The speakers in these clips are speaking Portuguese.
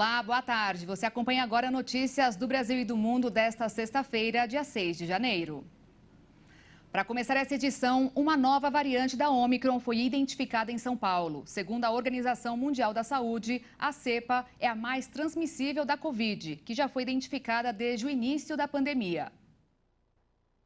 Olá, boa tarde. Você acompanha agora notícias do Brasil e do mundo desta sexta-feira, dia 6 de janeiro. Para começar essa edição, uma nova variante da Ômicron foi identificada em São Paulo. Segundo a Organização Mundial da Saúde, a cepa é a mais transmissível da Covid, que já foi identificada desde o início da pandemia.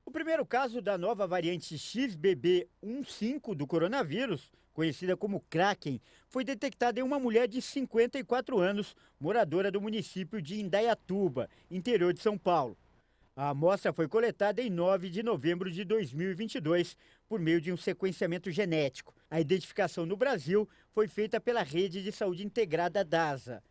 O primeiro caso da nova variante XBB.1.5 do coronavírus, conhecida como Kraken, foi detectado em uma mulher de 54 anos, moradora do município de Indaiatuba, interior de São Paulo. A amostra foi coletada em 9 de novembro de 2022 por meio de um sequenciamento genético. A identificação no Brasil foi feita pela Rede de Saúde Integrada DASA.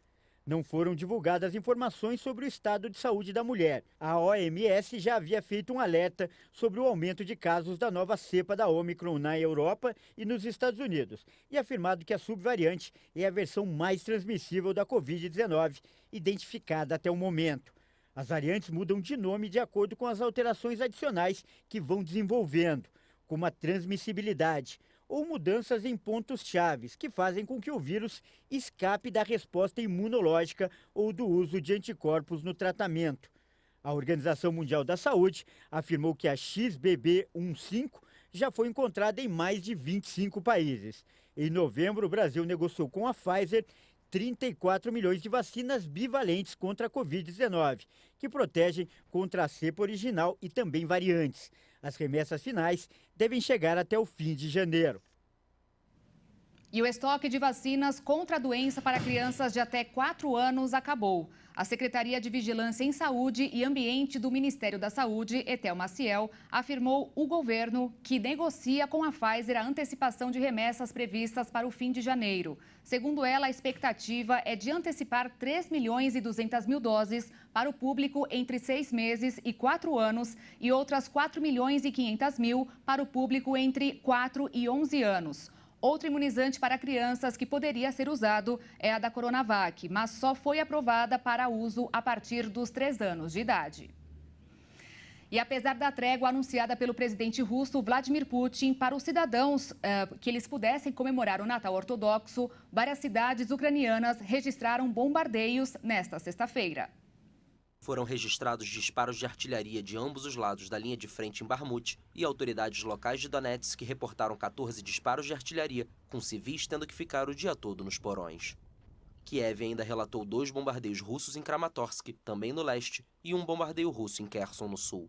Não foram divulgadas informações sobre o estado de saúde da mulher. A OMS já havia feito um alerta sobre o aumento de casos da nova cepa da Ômicron na Europa e nos Estados Unidos e afirmado que a subvariante é a versão mais transmissível da Covid-19 identificada até o momento. As variantes mudam de nome de acordo com as alterações adicionais que vão desenvolvendo, como a transmissibilidade ou mudanças em pontos chaves que fazem com que o vírus escape da resposta imunológica ou do uso de anticorpos no tratamento. A Organização Mundial da Saúde afirmou que a XBB.1.5 já foi encontrada em mais de 25 países. Em novembro, o Brasil negociou com a Pfizer 34 milhões de vacinas bivalentes contra a Covid-19, que protegem contra a cepa original e também variantes. As remessas finais devem chegar até o fim de janeiro. E o estoque de vacinas contra a doença para crianças de até 4 anos acabou. A Secretaria de Vigilância em Saúde e Ambiente do Ministério da Saúde, Etel Maciel, afirmou o governo que negocia com a Pfizer a antecipação de remessas previstas para o fim de janeiro. Segundo ela, a expectativa é de antecipar 3 milhões e 200 mil doses para o público entre 6 meses e 4 anos e outras 4 milhões e 500 mil para o público entre 4 e 11 anos. Outro imunizante para crianças que poderia ser usado é a da Coronavac, mas só foi aprovada para uso a partir dos 3 anos de idade. E apesar da trégua anunciada pelo presidente russo Vladimir Putin para os cidadãos que eles pudessem comemorar o Natal ortodoxo, várias cidades ucranianas registraram bombardeios nesta sexta-feira. Foram registrados disparos de artilharia de ambos os lados da linha de frente em Bakhmut e autoridades locais de Donetsk reportaram 14 disparos de artilharia, com civis tendo que ficar o dia todo nos porões. Kiev ainda relatou 2 bombardeios russos em Kramatorsk, também no leste, e um bombardeio russo em Kherson, no sul.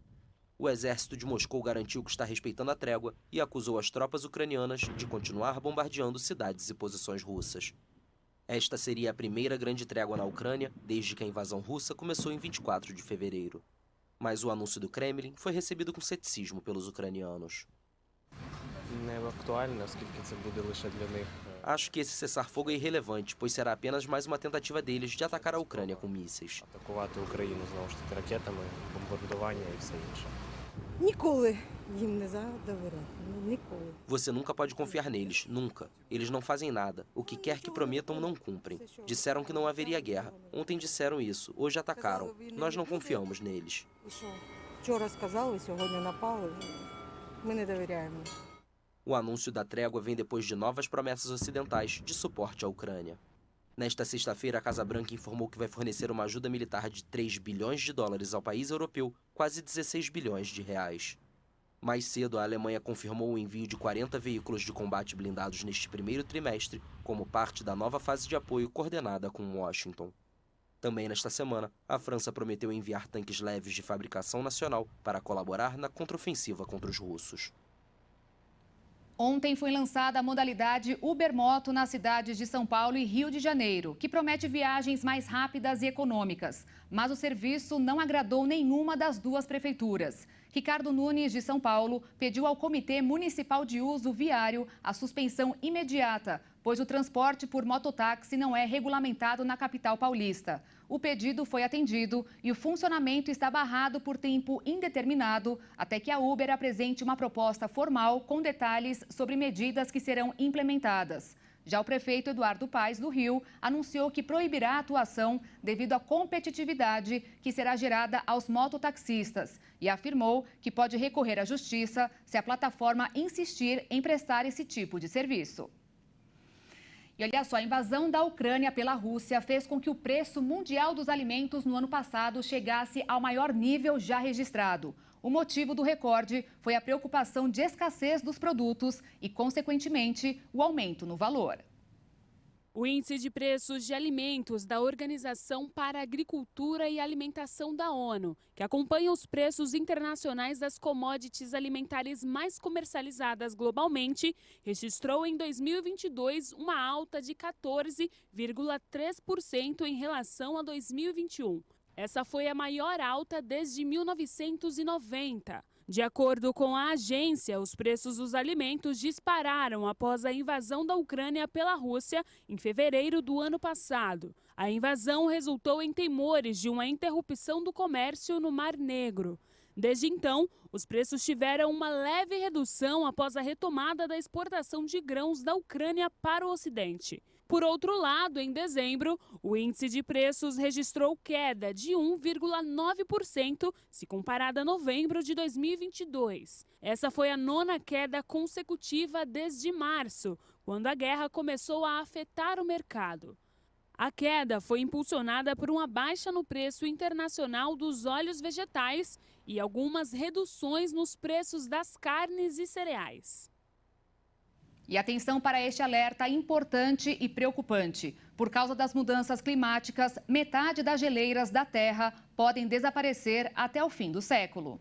O exército de Moscou garantiu que está respeitando a trégua e acusou as tropas ucranianas de continuar bombardeando cidades e posições russas. Esta seria a primeira grande trégua na Ucrânia desde que a invasão russa começou em 24 de fevereiro. Mas o anúncio do Kremlin foi recebido com ceticismo pelos ucranianos. Acho que esse cessar-fogo é irrelevante, pois será apenas mais uma tentativa deles de atacar a Ucrânia com mísseis. Você nunca pode confiar neles, nunca. Eles não fazem nada. O que quer que prometam, não cumprem. Disseram que não haveria guerra. Ontem disseram isso, hoje atacaram. Nós não confiamos neles. O anúncio da trégua vem depois de novas promessas ocidentais de suporte à Ucrânia. Nesta sexta-feira, a Casa Branca informou que vai fornecer uma ajuda militar de 3 bilhões de dólares ao país europeu, quase 16 bilhões de reais. Mais cedo, a Alemanha confirmou o envio de 40 veículos de combate blindados neste primeiro trimestre, como parte da nova fase de apoio coordenada com Washington. Também nesta semana, a França prometeu enviar tanques leves de fabricação nacional para colaborar na contraofensiva contra os russos. Ontem foi lançada a modalidade Ubermoto nas cidades de São Paulo e Rio de Janeiro, que promete viagens mais rápidas e econômicas. Mas o serviço não agradou nenhuma das duas prefeituras. Ricardo Nunes, de São Paulo, pediu ao Comitê Municipal de Uso Viário a suspensão imediata, pois o transporte por mototáxi não é regulamentado na capital paulista. O pedido foi atendido e o funcionamento está barrado por tempo indeterminado até que a Uber apresente uma proposta formal com detalhes sobre medidas que serão implementadas. Já o prefeito Eduardo Paes, do Rio, anunciou que proibirá a atuação devido à competitividade que será gerada aos mototaxistas e afirmou que pode recorrer à justiça se a plataforma insistir em prestar esse tipo de serviço. E olha só, a invasão da Ucrânia pela Rússia fez com que o preço mundial dos alimentos no ano passado chegasse ao maior nível já registrado. O motivo do recorde foi a preocupação de escassez dos produtos e, consequentemente, o aumento no valor. O índice de preços de alimentos da Organização para a Agricultura e Alimentação da ONU, que acompanha os preços internacionais das commodities alimentares mais comercializadas globalmente, registrou em 2022 uma alta de 14,3% em relação a 2021. Essa foi a maior alta desde 1990. De acordo com a agência, os preços dos alimentos dispararam após a invasão da Ucrânia pela Rússia em fevereiro do ano passado. A invasão resultou em temores de uma interrupção do comércio no Mar Negro. Desde então, os preços tiveram uma leve redução após a retomada da exportação de grãos da Ucrânia para o Ocidente. Por outro lado, em dezembro, o índice de preços registrou queda de 1,9% se comparado a novembro de 2022. Essa foi a 9ª queda consecutiva desde março, quando a guerra começou a afetar o mercado. A queda foi impulsionada por uma baixa no preço internacional dos óleos vegetais e algumas reduções nos preços das carnes e cereais. E atenção para este alerta importante e preocupante. Por causa das mudanças climáticas, metade das geleiras da Terra podem desaparecer até o fim do século.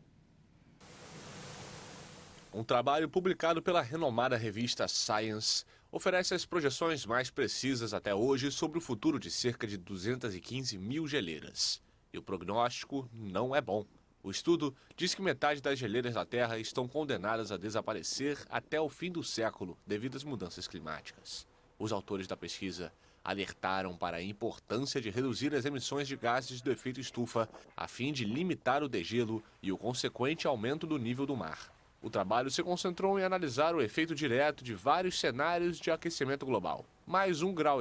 Um trabalho publicado pela renomada revista Science oferece as projeções mais precisas até hoje sobre o futuro de cerca de 215 mil geleiras. E o prognóstico não é bom. O estudo diz que metade das geleiras da Terra estão condenadas a desaparecer até o fim do século devido às mudanças climáticas. Os autores da pesquisa alertaram para a importância de reduzir as emissões de gases do efeito estufa a fim de limitar o degelo e o consequente aumento do nível do mar. O trabalho se concentrou em analisar o efeito direto de vários cenários de aquecimento global. Mais 1,5 grau,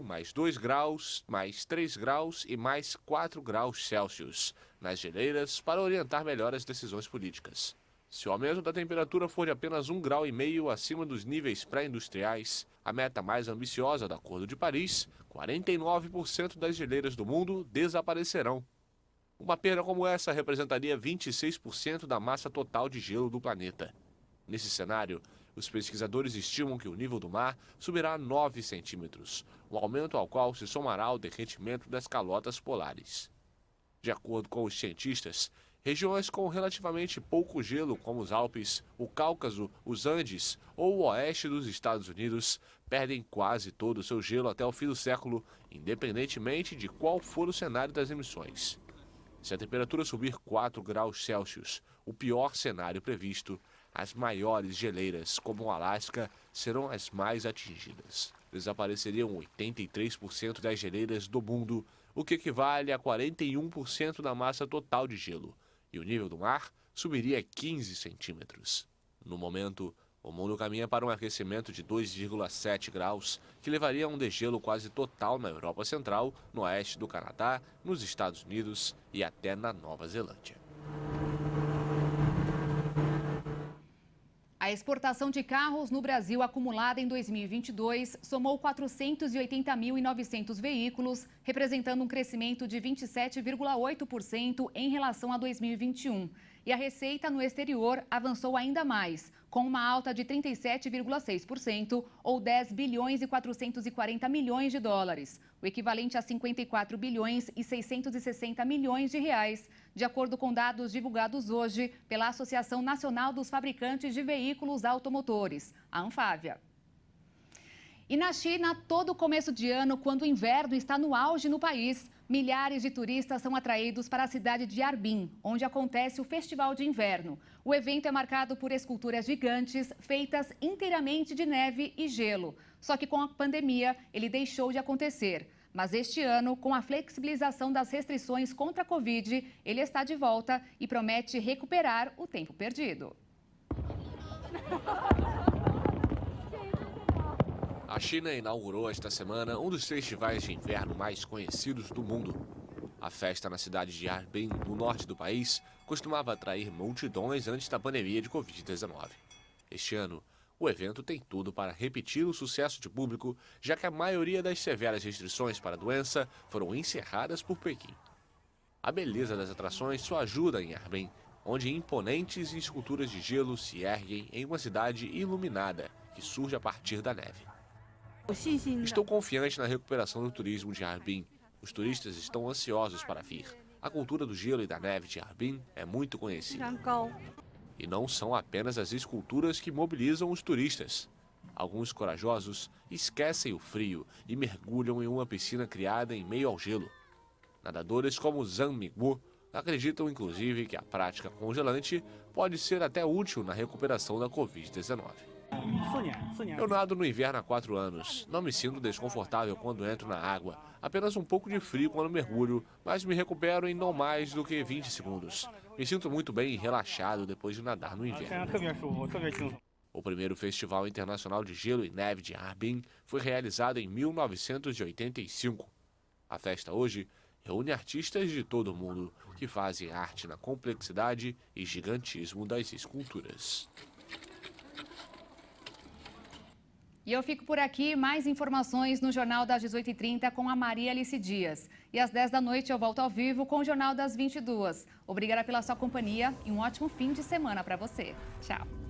mais 2 graus, mais 3 graus e mais 4 graus Celsius nas geleiras para orientar melhor as decisões políticas. Se o aumento da temperatura for de apenas 1,5 grau acima dos níveis pré-industriais, a meta mais ambiciosa do Acordo de Paris, 49% das geleiras do mundo desaparecerão. Uma perda como essa representaria 26% da massa total de gelo do planeta. Nesse cenário, os pesquisadores estimam que o nível do mar subirá 9 centímetros, um aumento ao qual se somará o derretimento das calotas polares. De acordo com os cientistas, regiões com relativamente pouco gelo, como os Alpes, o Cáucaso, os Andes ou o oeste dos Estados Unidos, perdem quase todo o seu gelo até o fim do século, independentemente de qual for o cenário das emissões. Se a temperatura subir 4 graus Celsius, o pior cenário previsto, as maiores geleiras, como o Alasca, serão as mais atingidas. Desapareceriam 83% das geleiras do mundo, o que equivale a 41% da massa total de gelo, e o nível do mar subiria 15 centímetros. No momento, o mundo caminha para um aquecimento de 2,7 graus, que levaria a um degelo quase total na Europa Central, no oeste do Canadá, nos Estados Unidos e até na Nova Zelândia. A exportação de carros no Brasil acumulada em 2022 somou 480.900 veículos, representando um crescimento de 27,8% em relação a 2021. E a receita no exterior avançou ainda mais, com uma alta de 37,6%, ou 10 bilhões e 440 milhões de dólares, o equivalente a 54 bilhões e 660 milhões de reais, de acordo com dados divulgados hoje pela Associação Nacional dos Fabricantes de Veículos Automotores, a Anfávia. E na China, todo começo de ano, quando o inverno está no auge no país, milhares de turistas são atraídos para a cidade de Harbin, onde acontece o Festival de Inverno. O evento é marcado por esculturas gigantes feitas inteiramente de neve e gelo. Só que com a pandemia, ele deixou de acontecer. Mas este ano, com a flexibilização das restrições contra a Covid, ele está de volta e promete recuperar o tempo perdido. A China inaugurou esta semana um dos festivais de inverno mais conhecidos do mundo. A festa na cidade de Harbin, no norte do país, costumava atrair multidões antes da pandemia de Covid-19. Este ano, O evento tem tudo para repetir o sucesso de público, já que a maioria das severas restrições para a doença foram encerradas por Pequim. A beleza das atrações só ajuda em Harbin, onde imponentes esculturas de gelo se erguem em uma cidade iluminada que surge a partir da neve. Estou confiante na recuperação do turismo de Harbin. Os turistas estão ansiosos para vir. A cultura do gelo e da neve de Harbin é muito conhecida. E não são apenas as esculturas que mobilizam os turistas. Alguns corajosos esquecem o frio e mergulham em uma piscina criada em meio ao gelo. Nadadores como Zhang Mingguo acreditam inclusive que a prática congelante pode ser até útil na recuperação da Covid-19. Eu nado no inverno há 4 anos. Não me sinto desconfortável quando entro na água. Apenas um pouco de frio quando mergulho, mas me recupero em não mais do que 20 segundos. Me sinto muito bem e relaxado depois de nadar no inverno. O primeiro Festival Internacional de Gelo e Neve de Harbin foi realizado em 1985. A festa hoje reúne artistas de todo o mundo que fazem arte na complexidade e gigantismo das esculturas. E eu fico por aqui. Mais informações no Jornal das 18h30 com a Maria Alice Dias. E às 10 da noite eu volto ao vivo com o Jornal das 22h. Obrigada pela sua companhia e um ótimo fim de semana para você. Tchau.